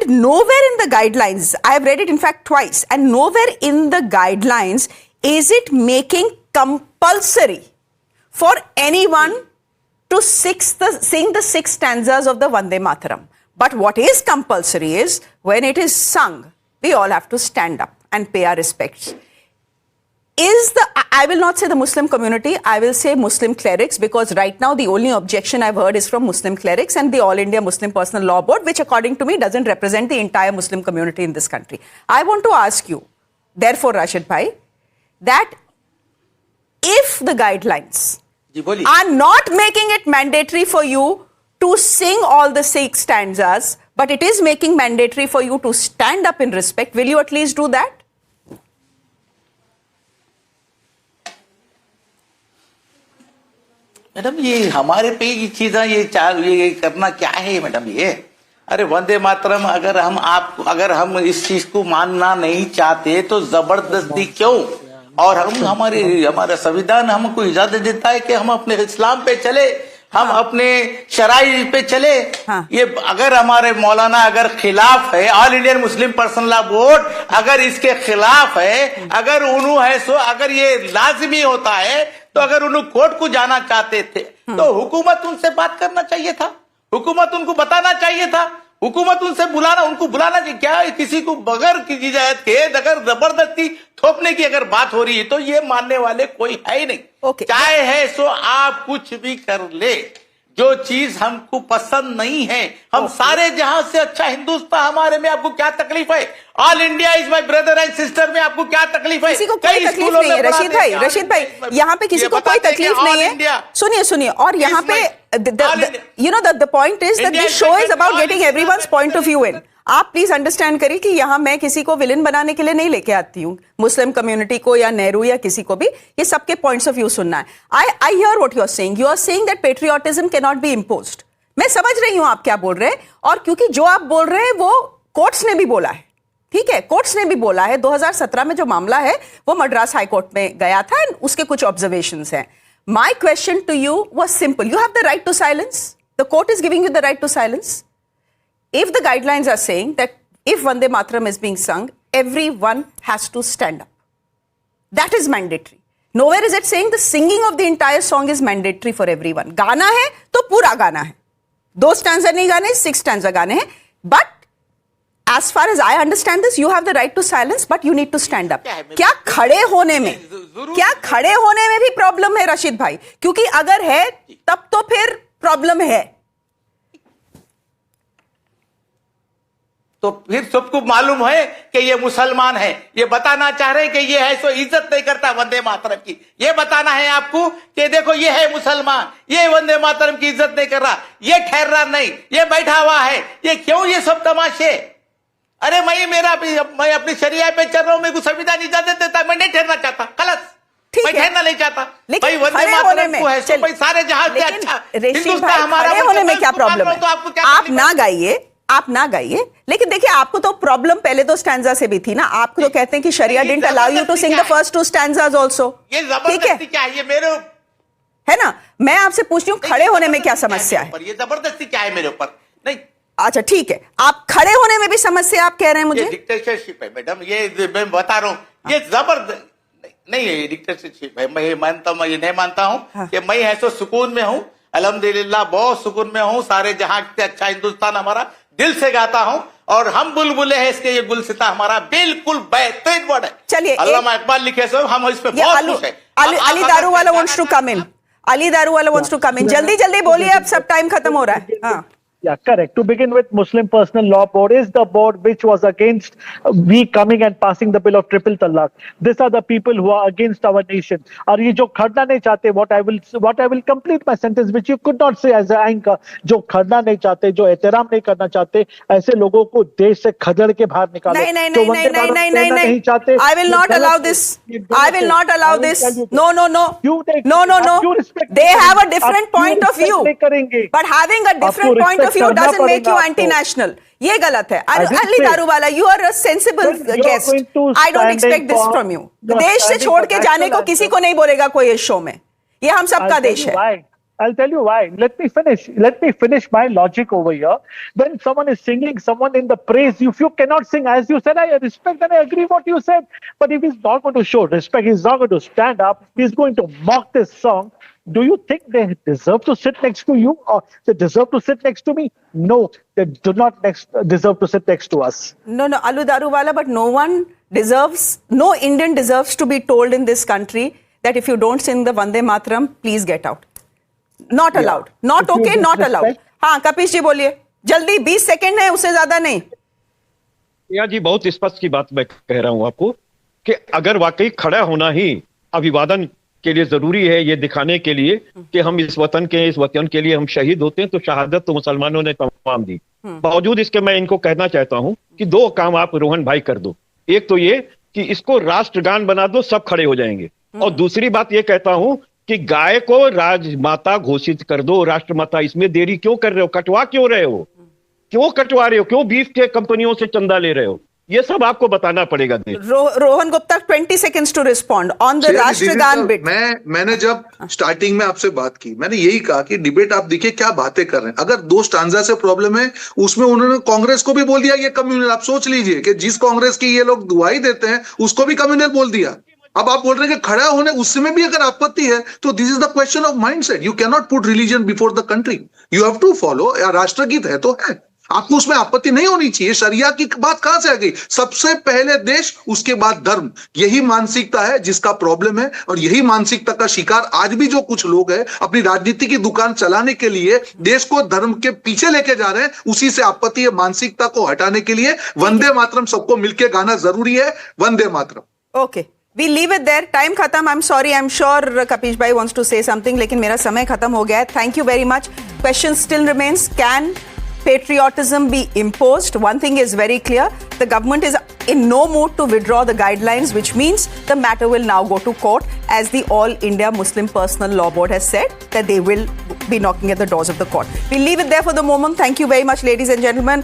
And nowhere in the guidelines, I have read it in fact twice, and nowhere in the guidelines is it making compulsory for anyone to sing the 6 stanzas of the Vande Mataram. But what is compulsory is when it is sung, we all have to stand up and pay our respects. I will not say the Muslim community, I will say Muslim clerics, because right now the only objection I've heard is from Muslim clerics and the All India Muslim Personal Law Board, which according to me doesn't represent the entire Muslim community in this country. I want to ask you, therefore, Rashid Bhai, that if the guidelines are not making it mandatory for you to sing all the 6 stanzas, but it is making mandatory for you to stand up in respect, will you at least do that? Madam ये हमारे पे ये चीज है, ये करना क्या है मैडम? ये अरे वंदे मातरम अगर हम इस चीज को मानना नहीं चाहते तो जबरदस्ती क्यों? और हमारा संविधान हमको इजाजत देता है कि हम अपने इस्लाम पे चले, हम अपने शराई पे चले। ये अगर हमारे मौलाना अगर खिलाफ है, all Indian Muslim personal law board अगर इसके खिलाफ है, अगर उन्होंने है सो अगर ये लाजमी होता है तो अगर उन्होंने कोर्ट को जाना चाहते थे तो हुकूमत उनसे बात करना चाहिए था, हुकूमत उनको बताना चाहिए था, हुकूमत उनको बुलाना चाहिए। क्या किसी को बगैर किसी इजाजत के अगर जबरदस्ती थोपने की अगर बात हो रही है तो ये मानने वाले कोई है ही नहीं। चाहे है सो आप कुछ भी कर ले, जो चीज हमको पसंद नहीं है, हम सारे जहां से अच्छा हिंदुस्तान हमारे में आपको क्या तकलीफ है? All India is my brother and sister में आपको क्या तकलीफ है? किसी को कोई तकलीफ नहीं है रशीद भाई, यहाँ पे किसी को कोई तकलीफ नहीं है। सुनिए, और यहाँ पे the point is that this show is about getting everyone's point of view in. आप प्लीज अंडरस्टैंड करिए कि यहाँ मैं किसी को विलन बनाने के लिए नहीं लेके आती हूँ, मुस्लिम कम्युनिटी को या नेहरू या किसी को भी, ये सबके पॉइंट्स ऑफ व्यू सुनना है। I hear what you are saying, you are saying that patriotism can not be imposed. मैं समझ रही हूँ आप क्या बोल रहे हैं, और क्योंकि जो आप बोल रहे हैं वो कोर्ट्स ने भी बोला है, ठीक है, कोर्ट्स ने भी बोला है। 2017 में जो मामला है वो मद्रास हाई कोर्ट में गया था एंड उसके कुछ ऑब्जर्वेशंस हैं। My question to you was simple, you have the right to silence, the court is giving you the right to silence. If the guidelines are saying that if Vande Mataram is being sung, everyone has to stand up. That is mandatory. Nowhere is it saying the singing of the entire song is mandatory for everyone. गाना है तो पूरा गाना है, 2 stanza नहीं गाने, 6 stanza गाने हैं। But as far as I understand this, you have the right to silence, but you need to stand up. क्या खड़े होने में भी प्रॉब्लम है रशीद भाई? क्योंकि अगर है तब तो फिर प्रॉब्लम है। तो फिर सबको मालूम है कि ये मुसलमान है, ये बताना चाह रहे हैं कि ये है सो इज्जत नहीं करता वंदे मातरम की। ये बताना है आपको कि देखो ये है मुसलमान, ये वंदे मातरम की इज्जत नहीं कर रहा, ये ठहर रहा नहीं, ये बैठा हुआ है, ये क्यों ये सब तमाशे? अरे मैं अपनी शरिया पे चल रहा हूं, मेरे को संविधान इजाजत देता है, मैं नहीं ठहरना चाहता, गलत, मैं ठहरना नहीं चाहता। भाई वंदे मातरम को है सो भाई सारे जहां से अच्छा हिंदुस्तान हमारा होने में क्या प्रॉब्लम है? आप ना गाइए, लेकिन देखिए आपको तो प्रॉब्लम पहले 2 स्टैंजा से भी थी ना। आपको तो कहते हैं कि sharia didn't allow you to sing the first 2 stanzas also. ये जबरदस्ती क्या है? ये मेरे है ना, मैं आपसे पूछ रही हूँ खड़े होने में क्या समस्या है? ये जबरदस्ती क्या है मेरे ऊपर? नहीं, अच्छा ठीक है, आप खड़े होने में भी समस्या आप कह रहे हैं मुझे? डिक्टेटरशिप है मैडम, ये मैं बता रहा हूँ, ये जबरदस्त नहीं है, डिक्टेटरशिप है। मैं ये नहीं मानता हूँ कि मैं है सो सुकून में हूँ, अल्हम्दुलिल्लाह बहुत सुकून में हूँ, सारे जहां से अच्छा हिंदुस्तान हमारा दिल से गाता हूं, और हम बुलबुले हैं इसके, ये गुलसिता हमारा बिल्कुल बेहतरीन वर्ड है। चलिए, अल्लामा इकबाल लिखे सो, हम इस पे बहुत खुश हैं। Ali Daruwala wants to come in, Ali Daruwala wants to come in, जल्दी बोलिए, अब सब टाइम खत्म हो रहा है। हाँ, Yeah, correct. To begin with, Muslim Personal Law Board is the board which was against we coming and passing the bill of triple talaq. These are the people who are against our nation. और ये जो खड़ना नहीं चाहते, what I will complete my sentence which you could not say as an anchor. जो खड़ना नहीं चाहते, जो एहतराम नहीं करना चाहते, ऐसे लोगों को देश से खदेड़ के बाहर निकालो। नहीं चाहते। I will not allow this. I will not allow this. No. They have a different point of view. But having a different point of view doesn't make you anti-national. ये गलत है। Ali Daruwalla, you are a sensible guest. I don't expect this from you. देश से छोड़ के जाने को किसी को नहीं बोलेगा कोई इस शो में, ये हम सबका देश है। I'll tell you why. Let me finish my logic over here. When someone is singing, someone in the praise, if you cannot sing, as you said, I respect and I agree what you said. But if he's not going to show respect, he's not going to stand up, he's going to mock this song. Do you think they deserve to sit next to you, or they deserve to sit next to me? No, they do not deserve to sit next to us. No, Alu Daruwala, but no Indian deserves to be told in this country that if you don't sing the Vande Mataram, please get out. Not allowed. Not okay, not allowed. हाँ, कपिश जी बोलिए. जल्दी 20 second है, उससे ज्यादा नहीं. या जी बहुत स्पष्ट की बात मैं कह रहा हूं आपको कि अगर वाकई खड़ा होना ही अभिवादन के लिए जरूरी है, ये दिखाने के लिए कि हम इस वतन के लिए हम शहीद होते हैं, तो शहादत तो मुसलमानों ने तमाम दी. बावजूद इसके मैं इनको कहना चाहता हूं कि 2 काम आप रोहन भाई कर दो. एक तो ये कि इसको राष्ट्रगान बना दो, सब खड़े हो जाएंगे. और दूसरी बात ये कहता हूं कि गाय को राजमाता घोषित कर दो, राष्ट्रमाता. इसमें देरी क्यों कर रहे हो? कटवा क्यों रहे हो? क्यों कटवा रहे हो? क्यों बीफ के कंपनियों से चंदा ले रहे हो? ये सब आपको बताना पड़ेगा. Rohan Gupta 20 seconds to respond on the राष्ट्रगान बिट. मैंने जब स्टार्टिंग में आपसे बात की, मैंने यही कहा कि डिबेट आप देखिए क्या बातें कर रहे हैं. अगर 2 स्टांजा से प्रॉब्लम है, उसमें उन्होंने कांग्रेस को भी बोल दिया ये कम्युनल. आप सोच लीजिए कि जिस कांग्रेस की ये लोग दुआई देते हैं उसको भी कम्युनल बोल दिया. अब आप बोल रहे हैं कि खड़ा होने उसमें भी अगर आपत्ति है, तो this is the question of mindset. You can not put religion before the country. You have to follow. राष्ट्रगीत है तो है, आपको उसमें आपत्ति नहीं होनी चाहिए. शरिया की बात कहां से आ गई? सबसे पहले देश, उसके बाद धर्म. यही मानसिकता है जिसका प्रॉब्लम है, और यही मानसिकता का शिकार आज भी जो कुछ लोग हैं अपनी राजनीति की दुकान चलाने के लिए देश को धर्म के पीछे लेके जा रहे हैं. उसी से आपत्ति है. मानसिकता को हटाने के लिए वंदे मातरम सबको मिलकर गाना जरूरी है. Vande Mataram. Okay, we leave it there. Time खत्म. I'm sorry. I'm sure Kapish bhai wants to say something, लेकिन मेरा समय खत्म हो गया है. Thank you very much. Question still remains. Can patriotism be imposed? One thing is very clear. The government is in no mood to withdraw the guidelines, which means the matter will now go to court, as the All India Muslim Personal Law Board has said that they will be knocking at the doors of the court. We'll leave it there for the moment. Thank you very much, ladies and gentlemen.